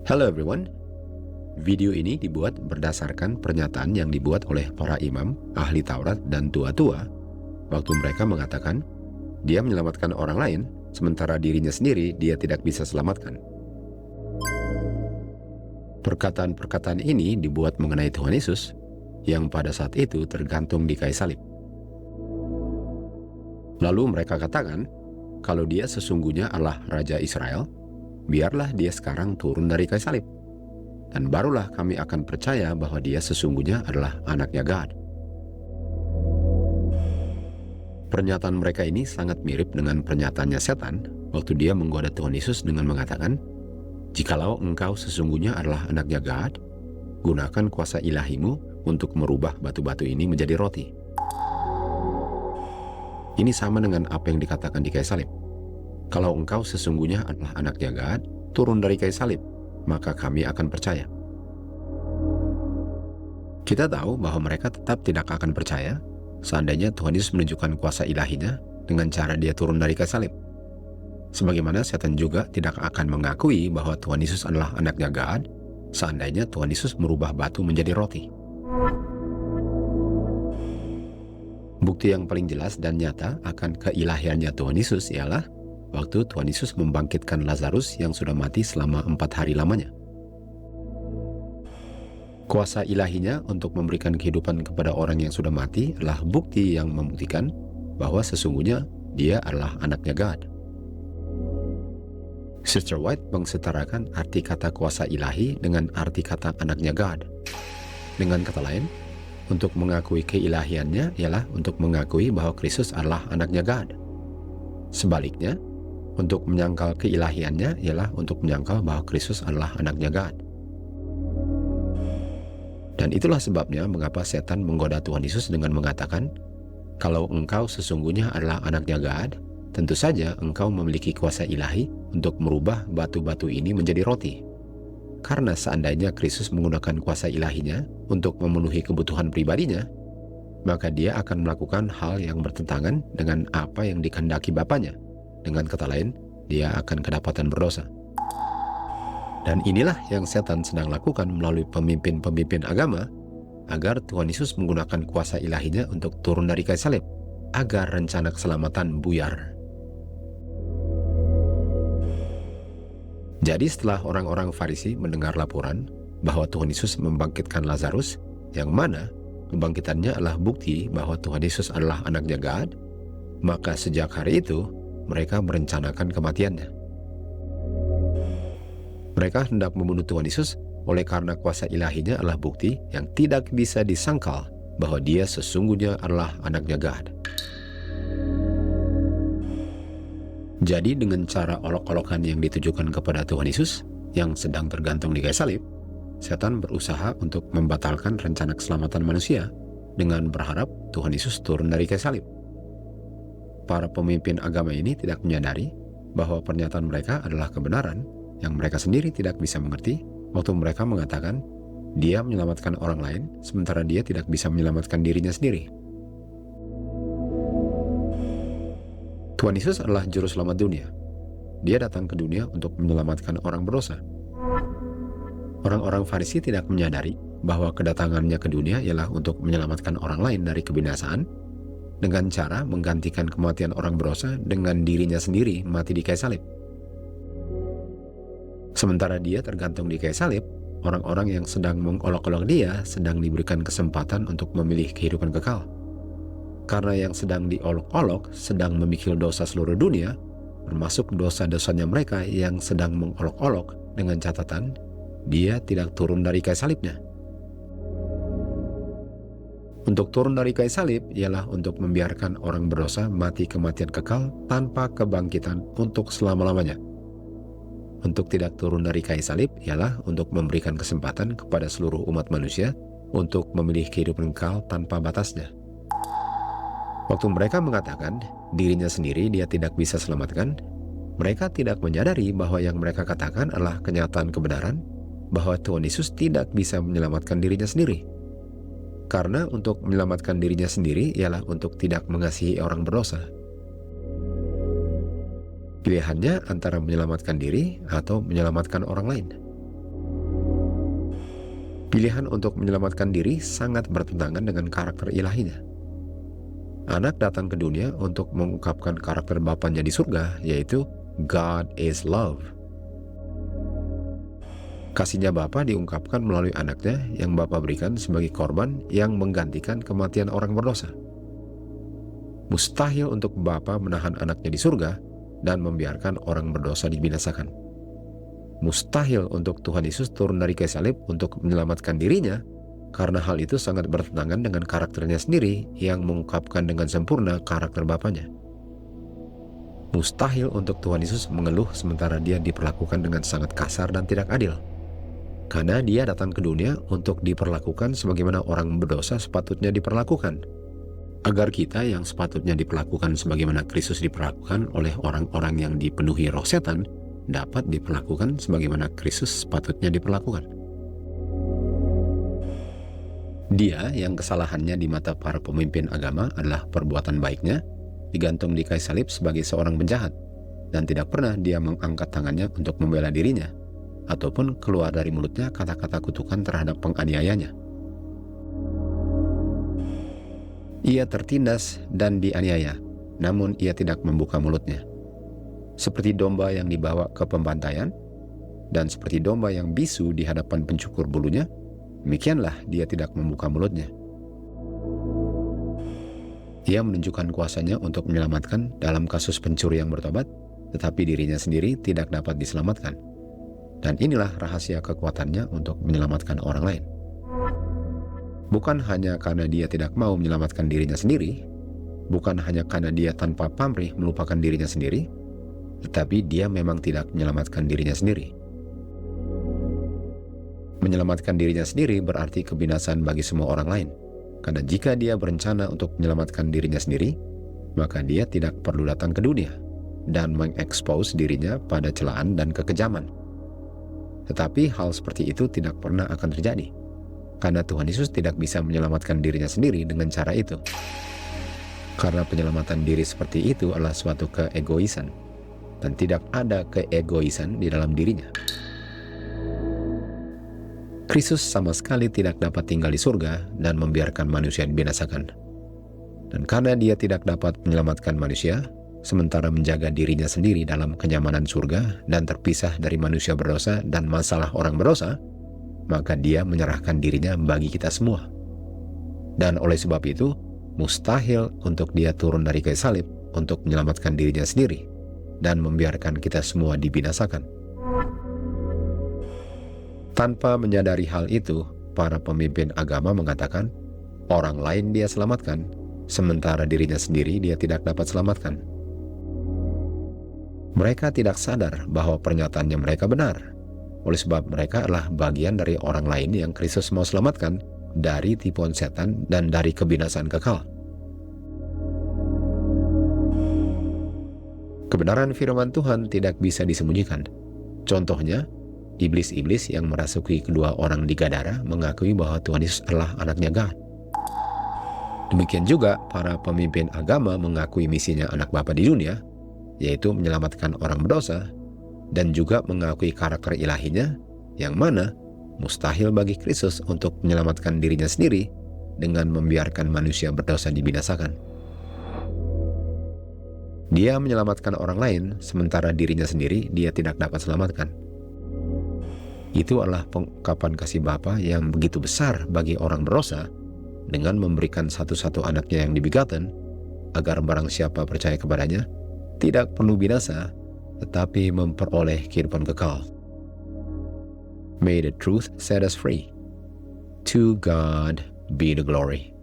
Hello everyone. Video ini dibuat berdasarkan pernyataan yang dibuat oleh para imam, ahli Taurat, dan tua-tua waktu mereka mengatakan dia menyelamatkan orang lain, sementara dirinya sendiri dia tidak bisa selamatkan. Perkataan-perkataan ini dibuat mengenai Tuhan Yesus yang pada saat itu tergantung di kayu salib. Lalu mereka katakan, kalau dia sesungguhnya adalah Raja Israel, biarlah dia sekarang turun dari kayu salib. Dan barulah kami akan percaya bahwa dia sesungguhnya adalah anaknya God. Pernyataan mereka ini sangat mirip dengan pernyataannya setan waktu dia menggoda Tuhan Yesus dengan mengatakan, jikalau engkau sesungguhnya adalah anaknya God, gunakan kuasa ilahimu untuk merubah batu-batu ini menjadi roti. Ini sama dengan apa yang dikatakan di kayu salib. Kalau engkau sesungguhnya adalah anaknya God, turun dari kayu salib, maka kami akan percaya. Kita tahu bahwa mereka tetap tidak akan percaya seandainya Tuhan Yesus menunjukkan kuasa ilahinya dengan cara dia turun dari kayu salib. Sebagaimana setan juga tidak akan mengakui bahwa Tuhan Yesus adalah anaknya God seandainya Tuhan Yesus merubah batu menjadi roti. Bukti yang paling jelas dan nyata akan keilahiannya Tuhan Yesus ialah waktu Tuhan Yesus membangkitkan Lazarus yang sudah mati selama 4 hari lamanya. Kuasa ilahinya untuk memberikan kehidupan kepada orang yang sudah mati adalah bukti yang membuktikan bahwa sesungguhnya dia adalah anaknya God. Sister White mengsetarakan arti kata kuasa ilahi dengan arti kata anaknya God. Dengan kata lain, untuk mengakui keilahiannya ialah untuk mengakui bahwa Kristus adalah anaknya God. Sebaliknya, untuk menyangkal keilahiannya ialah untuk menyangkal bahwa Kristus adalah anaknya God. Dan itulah sebabnya mengapa setan menggoda Tuhan Yesus dengan mengatakan, kalau engkau sesungguhnya adalah anaknya God, tentu saja engkau memiliki kuasa ilahi untuk merubah batu-batu ini menjadi roti. Karena seandainya Kristus menggunakan kuasa ilahinya untuk memenuhi kebutuhan pribadinya, maka dia akan melakukan hal yang bertentangan dengan apa yang dikehendaki Bapanya. Dengan kata lain, dia akan kedapatan berdosa. Dan inilah yang setan sedang lakukan melalui pemimpin-pemimpin agama, agar Tuhan Yesus menggunakan kuasa ilahinya untuk turun dari kayu salib, agar rencana keselamatan buyar. Jadi setelah orang-orang Farisi mendengar laporan bahwa Tuhan Yesus membangkitkan Lazarus, yang mana kebangkitannya adalah bukti bahwa Tuhan Yesus adalah anaknya God, maka sejak hari itu mereka merencanakan kematiannya. Mereka hendak membunuh Tuhan Yesus oleh karena kuasa ilahinya adalah bukti yang tidak bisa disangkal bahwa dia sesungguhnya adalah anaknya God. Jadi dengan cara olok-olokan yang ditujukan kepada Tuhan Yesus yang sedang tergantung di kayu salib, setan berusaha untuk membatalkan rencana keselamatan manusia dengan berharap Tuhan Yesus turun dari kayu salib. Para pemimpin agama ini tidak menyadari bahwa pernyataan mereka adalah kebenaran yang mereka sendiri tidak bisa mengerti waktu mereka mengatakan dia menyelamatkan orang lain sementara dia tidak bisa menyelamatkan dirinya sendiri. Tuhan Yesus adalah juru selamat dunia. Dia datang ke dunia untuk menyelamatkan orang berdosa. Orang-orang Farisi tidak menyadari bahwa kedatangannya ke dunia ialah untuk menyelamatkan orang lain dari kebinasaan dengan cara menggantikan kematian orang berdosa dengan dirinya sendiri mati di kayu salib. Sementara dia tergantung di kayu salib, orang-orang yang sedang mengolok-olok dia sedang diberikan kesempatan untuk memilih kehidupan kekal. Karena yang sedang diolok-olok sedang memikul dosa seluruh dunia, termasuk dosa-dosanya mereka yang sedang mengolok-olok dengan catatan dia tidak turun dari kayu salibnya. Untuk turun dari kayu salib ialah untuk membiarkan orang berdosa mati kematian kekal tanpa kebangkitan untuk selama-lamanya. Untuk tidak turun dari kayu salib ialah untuk memberikan kesempatan kepada seluruh umat manusia untuk memilih kehidupan kekal tanpa batasnya. Waktu mereka mengatakan dirinya sendiri dia tidak bisa selamatkan, mereka tidak menyadari bahwa yang mereka katakan adalah kenyataan kebenaran bahwa Tuhan Yesus tidak bisa menyelamatkan dirinya sendiri. Karena untuk menyelamatkan dirinya sendiri ialah untuk tidak mengasihi orang berdosa. Pilihannya antara menyelamatkan diri atau menyelamatkan orang lain. Pilihan untuk menyelamatkan diri sangat bertentangan dengan karakter ilahinya. Anak datang ke dunia untuk mengungkapkan karakter Bapanya di surga, yaitu God is love. Kasihnya Bapa diungkapkan melalui anaknya yang Bapa berikan sebagai korban yang menggantikan kematian orang berdosa. Mustahil untuk Bapa menahan anaknya di surga dan membiarkan orang berdosa dibinasakan. Mustahil untuk Tuhan Yesus turun dari kayu salib untuk menyelamatkan dirinya, karena hal itu sangat bertentangan dengan karakternya sendiri yang mengungkapkan dengan sempurna karakter Bapanya. Mustahil untuk Tuhan Yesus mengeluh sementara dia diperlakukan dengan sangat kasar dan tidak adil. Karena dia datang ke dunia untuk diperlakukan sebagaimana orang berdosa sepatutnya diperlakukan, agar kita yang sepatutnya diperlakukan sebagaimana Kristus diperlakukan oleh orang-orang yang dipenuhi roh setan dapat diperlakukan sebagaimana Kristus sepatutnya diperlakukan. Dia yang kesalahannya di mata para pemimpin agama adalah perbuatan baiknya, digantung di kayu salib sebagai seorang penjahat, dan tidak pernah dia mengangkat tangannya untuk membela dirinya, ataupun keluar dari mulutnya kata-kata kutukan terhadap penganiayanya. Ia tertindas dan dianiaya, namun ia tidak membuka mulutnya. Seperti domba yang dibawa ke pembantaian, dan seperti domba yang bisu di hadapan pencukur bulunya, demikianlah dia tidak membuka mulutnya. Ia menunjukkan kuasanya untuk menyelamatkan dalam kasus pencuri yang bertobat, tetapi dirinya sendiri tidak dapat diselamatkan. Dan inilah rahasia kekuatannya untuk menyelamatkan orang lain. Bukan hanya karena dia tidak mau menyelamatkan dirinya sendiri, bukan hanya karena dia tanpa pamrih melupakan dirinya sendiri, tetapi dia memang tidak menyelamatkan dirinya sendiri. Menyelamatkan dirinya sendiri berarti kebinasaan bagi semua orang lain. Karena jika dia berencana untuk menyelamatkan dirinya sendiri, maka dia tidak perlu datang ke dunia dan mengekspos dirinya pada celaan dan kekejaman. Tetapi hal seperti itu tidak pernah akan terjadi, karena Tuhan Yesus tidak bisa menyelamatkan dirinya sendiri dengan cara itu. Karena penyelamatan diri seperti itu adalah suatu keegoisan, dan tidak ada keegoisan di dalam dirinya. Kristus sama sekali tidak dapat tinggal di surga dan membiarkan manusia dibinasakan. Dan karena dia tidak dapat menyelamatkan manusia, sementara menjaga dirinya sendiri dalam kenyamanan surga dan terpisah dari manusia berdosa dan masalah orang berdosa, maka dia menyerahkan dirinya bagi kita semua. Dan oleh sebab itu, mustahil untuk dia turun dari kayu salib untuk menyelamatkan dirinya sendiri dan membiarkan kita semua dibinasakan. Tanpa menyadari hal itu, para pemimpin agama mengatakan orang lain dia selamatkan, sementara dirinya sendiri dia tidak dapat selamatkan. Mereka tidak sadar bahwa pernyataannya mereka benar, oleh sebab mereka adalah bagian dari orang lain yang Kristus mau selamatkan dari tipuan setan dan dari kebinasaan kekal. Kebenaran firman Tuhan tidak bisa disembunyikan. Contohnya, iblis-iblis yang merasuki kedua orang di Gadara mengakui bahwa Tuhan Yesus adalah anaknya God. Demikian juga para pemimpin agama mengakui misinya anak Bapa di dunia, yaitu menyelamatkan orang berdosa, dan juga mengakui karakter ilahinya, yang mana mustahil bagi Kristus untuk menyelamatkan dirinya sendiri dengan membiarkan manusia berdosa dibinasakan. Dia menyelamatkan orang lain, sementara dirinya sendiri dia tidak dapat selamatkan. Itu adalah pengungkapan kasih Bapa yang begitu besar bagi orang berdosa dengan memberikan satu-satu anaknya yang dibegotten, agar barang siapa percaya kepadanya tidak perlu binasa, tetapi memperoleh kehidupan kekal. May the truth set us free. To God be the glory.